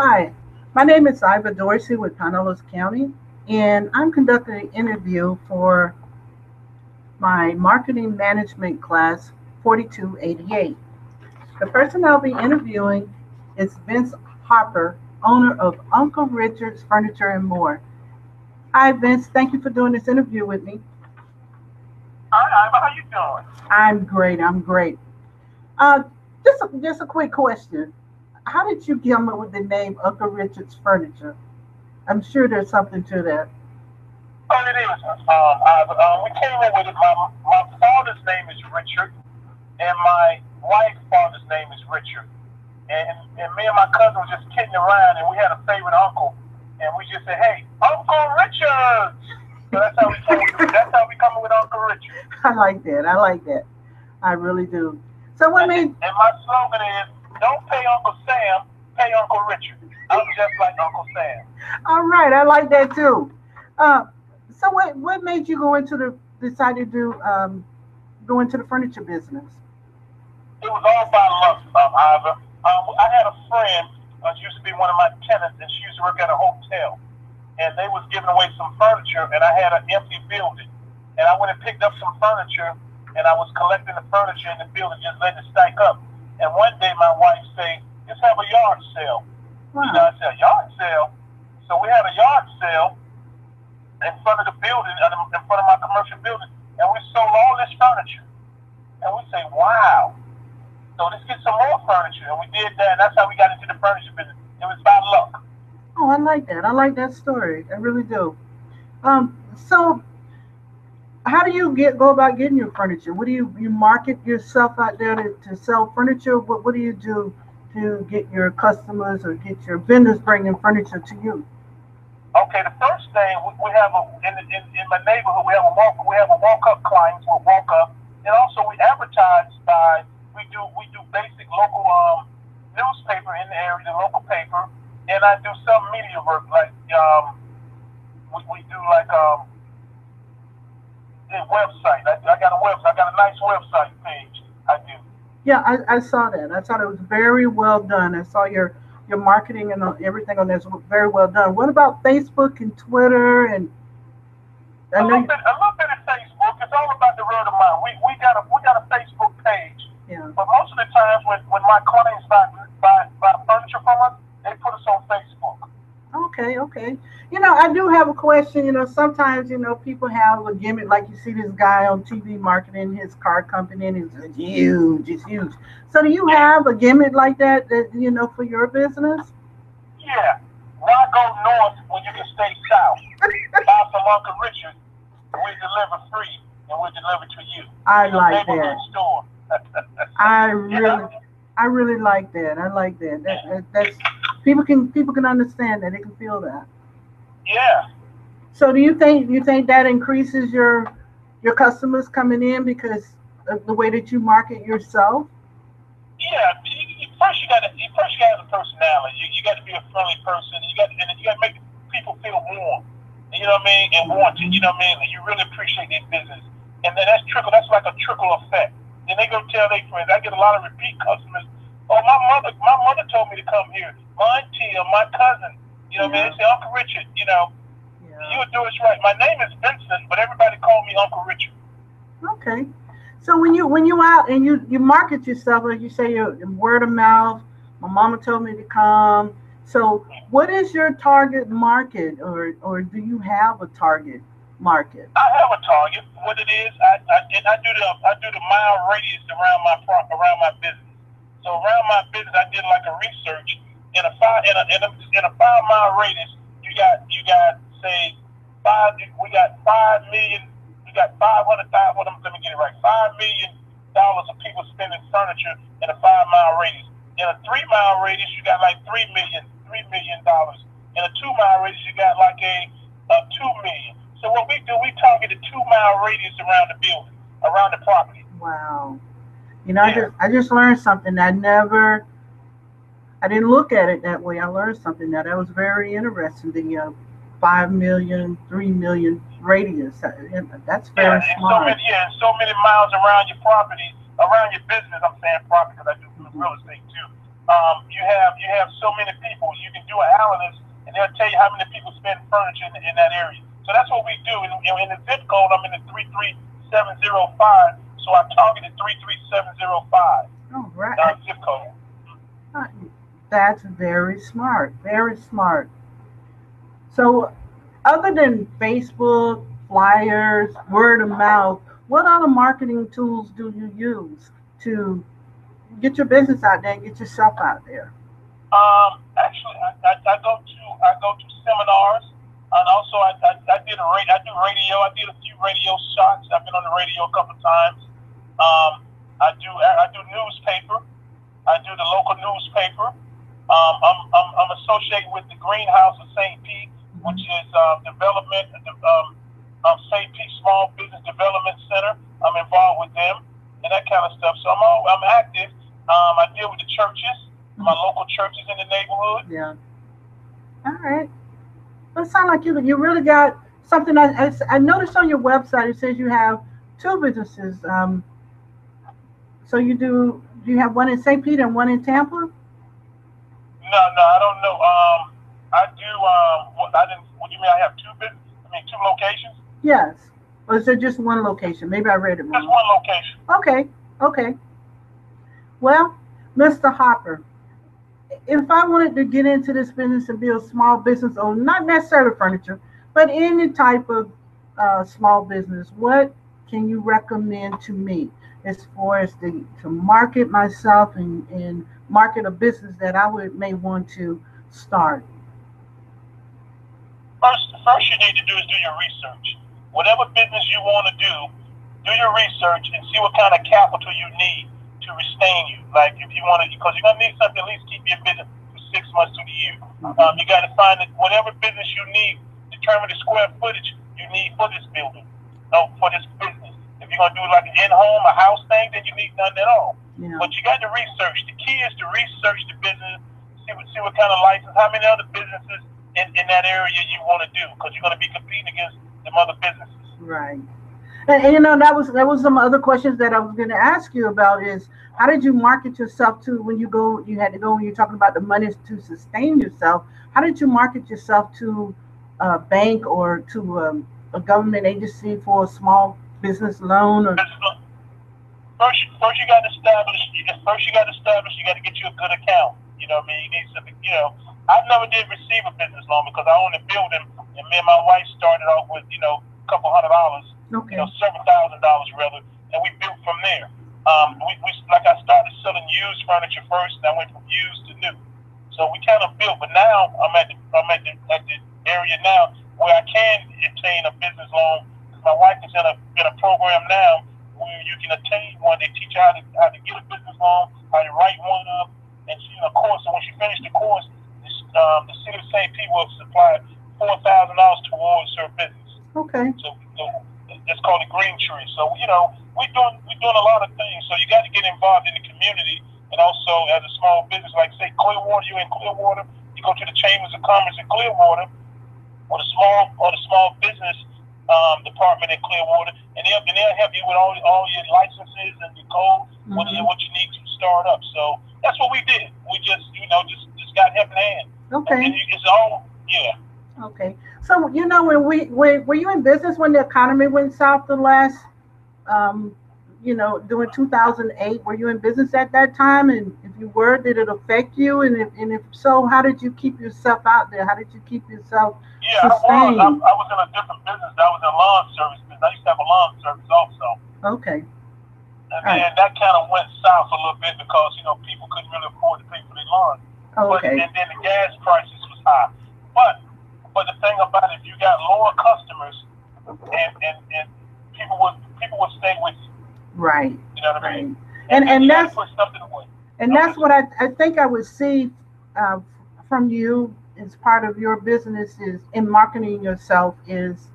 Hi, my name is Iva Dorsey with Pinellas County, and I'm conducting an interview for my marketing management class 4288. The person I'll be interviewing is Vince Harper, owner of Uncle Richard's Furniture and More. Hi, Vince. Thank you for doing this interview with me. Hi, Iva. How you doing? I'm great. I'm great. Uh, just a quick question. How did you come up with the name Uncle Richard's Furniture? I'm sure there's something to that. Oh, it is. We came in with it. My father's name is Richard, and my wife's father's name is Richard. And me and my cousin were just kidding around, and we had a favorite uncle, and we just said, "Hey, Uncle Richard." So that's how we come up with Uncle Richard. I like that. I like that. I really do. So what made? And my slogan is, "Don't pay Uncle Sam, pay Uncle Richard." I'm just like Uncle Sam. All right, I like that too. Uh, so what made you go into the decided to go into the furniture business? It was all by luck, Iva. I had a friend, she used to be one of my tenants, and she used to work at a hotel. And they was giving away some furniture, and I had an empty building. And I went and picked up some furniture, and I was collecting the furniture in the building, just letting it stack up. And one day my wife said, "Let's have a yard sale." Wow. I said, "A yard sale?" So we had a yard sale in front of the building, in front of my commercial building, and we sold all this furniture. And we say, "Wow. So let's get some more furniture." And we did that, and that's how we got into the furniture business. It was by luck. Oh, I like that. I like that story. I really do. So how do you go about getting your furniture? What do you market yourself out there to sell furniture? What do you do to get your customers or get your vendors bringing furniture to you? Okay, the first thing we have in my neighborhood we have a walk up clients will walk up, and also we advertise by we do basic local newspaper in the area, the local paper, and I do some media work like we do like a website. I got a website. I got a nice website page. I do. Yeah, I saw that. I thought it was very well done. I saw your marketing and everything on there is very well done. What about Facebook and Twitter? And I know you, A little bit of Facebook. It's all about the word of mouth. We got a Facebook page, yeah. but most of the times when my clients buy furniture from us, they put us on Facebook. Okay, okay. I do have a question. Sometimes, people have a gimmick, like you see this guy on TV marketing his car company, and it's huge, it's huge. So, do you Yeah, have a gimmick like that, for your business? yeah. Why go north when you can stay south? Buy from Uncle Richard, and we deliver free, and we deliver to you. I Your like neighborhood that. store. I you really, know? I really like that. I like that. That's people can understand that. They can feel that. Yeah. So, do you think that increases your customers coming in because of the way that you market yourself? Yeah, first you got to have a personality. You got to be a friendly person. You got to make people feel warm. You know what I mean? And wanted. You know what I mean? And you really appreciate their business. And then that's trickle. That's like a trickle effect. Then they go tell their friends. I get a lot of repeat customers. Oh, my mother told me to come here. My auntie or my cousin. You know what I mean? Yeah, They say, "Uncle Richard, yeah. you'll do us right." My name is Vincent, but everybody call me Uncle Richard. Okay. So when you out and you market yourself, like you say, your word of mouth. My mama told me to come. So what is your target market, or do you have a target market? I have a target. What it is, I do the mile radius around my business. So around my business, I did like a research in a 5 mile radius. You got say five. We got 5 million. We got 500,000. Let me get it right. $5 million of people spending furniture in a 5 mile radius. In a 3 mile radius, you got like $3 million. In a 2 mile radius, you got like a 2 million. So what we do, we target a 2 mile radius around the building, around the property. Wow. I Yeah. just learned something. I didn't look at it that way. I learned something that was very interesting. The 5 million, 3 million radius. That's Yeah, very smart. and so many miles around your property, around your business. I'm saying property because I do real Hmm. estate too. you have so many people. You can do an analysis, and they'll tell you how many people spend furniture in that area. So that's what we do. In the zip code, I'm in the 33705, so I targeted 33705 Oh, right. zip code. That's very smart. Very smart. So, other than Facebook, flyers, word of mouth, what other marketing tools do you use to get your business out there and get yourself out there? Actually, I go to seminars, and also I do radio. I did a few radio shots. I've been on the radio a couple of times. I do newspaper. I do the local newspaper. I'm associated with the Greenhouse of St. Pete, which is development, St. Pete Small Business Development Center. I'm involved with them and that kind of stuff. So I'm active. I deal with the churches, my local churches in the neighborhood. Yeah. All right. Well, it sounds like you really got something. I noticed on your website it says you have two businesses. So do you have one in St. Pete and one in Tampa? No, I don't know. I do. I didn't. What do you mean? I have two business? I mean, two locations. Yes. Or is it just one location? Maybe I read it wrong. Just one location. Okay. Well, Mr. Hopper, if I wanted to get into this business and be a small business owner, not necessarily furniture, but any type of small business, what can you recommend to me as far as to market myself and market a business that may want to start? First you need to do is do your research. Whatever business you want to do your research and see what kind of capital you need to sustain you. Like if you want to, because you're gonna need something to at least keep your business for 6 months to the year. You got to find that whatever business you need, determine the square footage you need for this building, for this business. If you're gonna do like an in-home, a house thing, then you need none at all. Yeah. But you got to research. The key is to research the business, see what kind of license, how many other businesses in that area you want to do, because you're going to be competing against them other businesses. Right. And that was some other questions that I was going to ask you about is how did you market yourself to when you had to go when you're talking about the money to sustain yourself, how did you market yourself to a bank or to a government agency for a small business loan? Or First you got to establish. You got to get you a good account. You know what I mean? You need something. I never did receive a business loan because I owned a building, and me and my wife started off with a couple $100, okay, several $1,000s rather, and we built from there. I started selling used furniture first, and I went from used to new. So we kind of built, but now I'm at the area now where I can obtain a business loan. My wife is in a program now where you can obtain one. They teach you how to get a business loan, how to write one up, and she's in a course. So when she finished the course, the city of St. Pete will supply $4,000 towards her business. Okay. So it's called the Green Tree. So we're doing a lot of things. So you got to get involved in the community, and also as a small business, like say Clearwater. You're in Clearwater, you go to the Chambers of Commerce in Clearwater, or the small business department in Clearwater, and they'll help you with all your licenses and your code, what you need to start up. So that's what we did. We just got help in hand. Okay. And it's all Okay. So when were you in business when the economy went south the last during 2008? Were you in business at that time? And if you were, did it affect you? And if so, how did you keep yourself out there? How did you keep yourself sustained? I was in a different business. I was in lawn service business. I used to have a lawn service also. Okay. And then that kind of went south a little bit because people couldn't really afford to pay for their lawn. Okay. And then the gas prices was high. But the thing about it, if you got lower customers, and people would stay with you. Right. You know what I mean? And that's put something away. And that's what I think I would see from you as part of your business is in marketing yourself is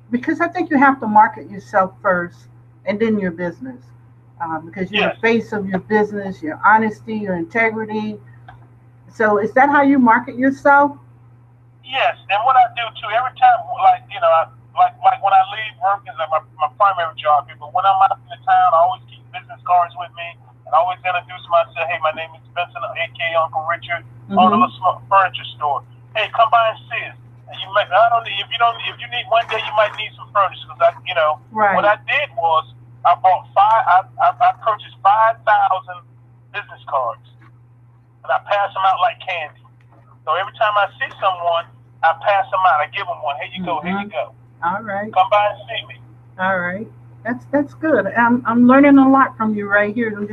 because I think you have to market yourself first and then your business because you're the face of your business, your honesty, your integrity. So is that how you market yourself? Yes, and what I do too, every time, like when I leave work is like my primary job here, but when I'm out in the town, I always keep business cards with me, and I always introduce myself. Hey, my name is Vincent, aka Uncle Richard, on a little furniture store. Hey, come by and see us. And you might, I don't know, if you need, one day you might need some furniture, because Right. what I did was I bought I purchased 5,000 business cards, and I pass them out like candy. So every time I see someone, I pass them out. I give them one. Here you go. Here you go. All right. Come by and see me. All right. That's good. I'm learning a lot from you right here in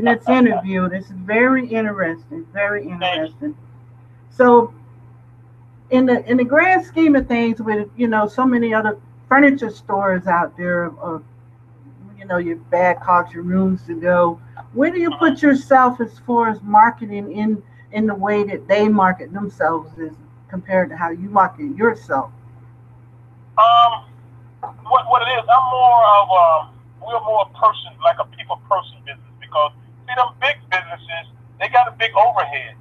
this interview. This is very interesting. Very interesting. So, in the grand scheme of things, with so many other furniture stores out there, of your Badcocks, your Rooms to Go, where do you put yourself as far as marketing in the way that they market themselves as compared to how you market yourself? What it is, we're more a person, like a people person business, because see them big businesses, they got a big overhead.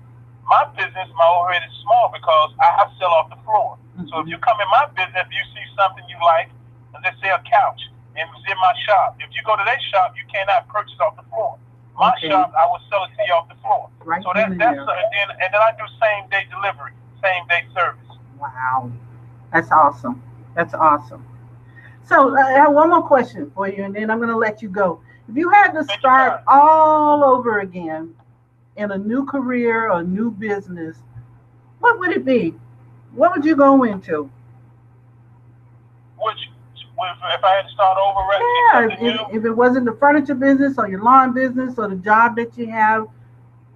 My business, my overhead is small because I sell off the floor. So if you come in my business, if you see something you like, and let's say a couch, and it's in my shop, if you go to their shop, you cannot purchase off the floor. My shop, I will sell it to you off the floor. Right. So and then I do same day delivery, same day service. Wow, that's awesome. That's awesome. So I have one more question for you, and then I'm going to let you go. If you had to start all over again in a new career or new business, what would it be? What would you go into? If I had to start over, right? If it wasn't the furniture business or your lawn business or the job that you have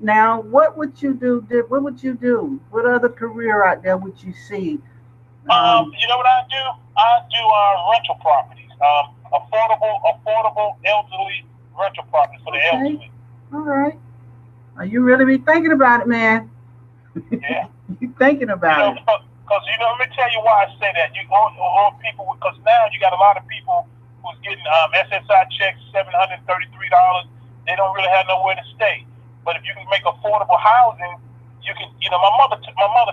now, what would you do? What would you do? What other career out there would you see? You know what I do? I do rental properties. Affordable elderly rental properties for the elderly. All right. Are you really be thinking about it, man? Yeah. You thinking about it? Because let me tell you why I say that. You all people, because now you got a lot of people who's getting SSI checks, $733. They don't really have nowhere to stay. But if you can make affordable housing, you can. My mother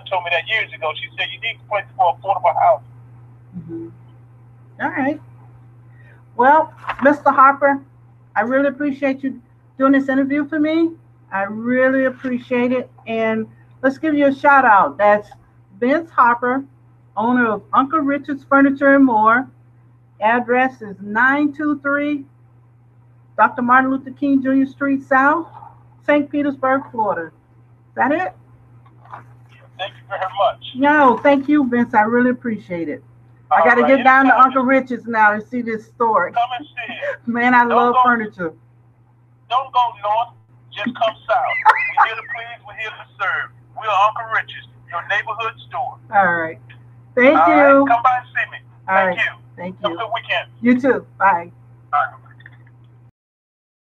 told me that years ago. She said you need places for affordable housing. All right. Well, Mr. Harper, I really appreciate you doing this interview for me. I really appreciate it. And let's give you a shout out. That's Vince Harper, owner of Uncle Richard's Furniture and More. Address is 923 Dr. Martin Luther King Jr. Street South, St. Petersburg, Florida. Is that it? Thank you very much. No, thank you, Vince. I really appreciate it. I got to get down to Uncle Richard's now to see this store. Come and see it. Man, I love furniture. Don't go north. Just come south. We're here to please. We're here to serve. We are Uncle Richard's, your neighborhood store. All right. Thank you. All right. Come by and see me. Thank you. Thank you. Have a good weekend. You too. Bye. All right.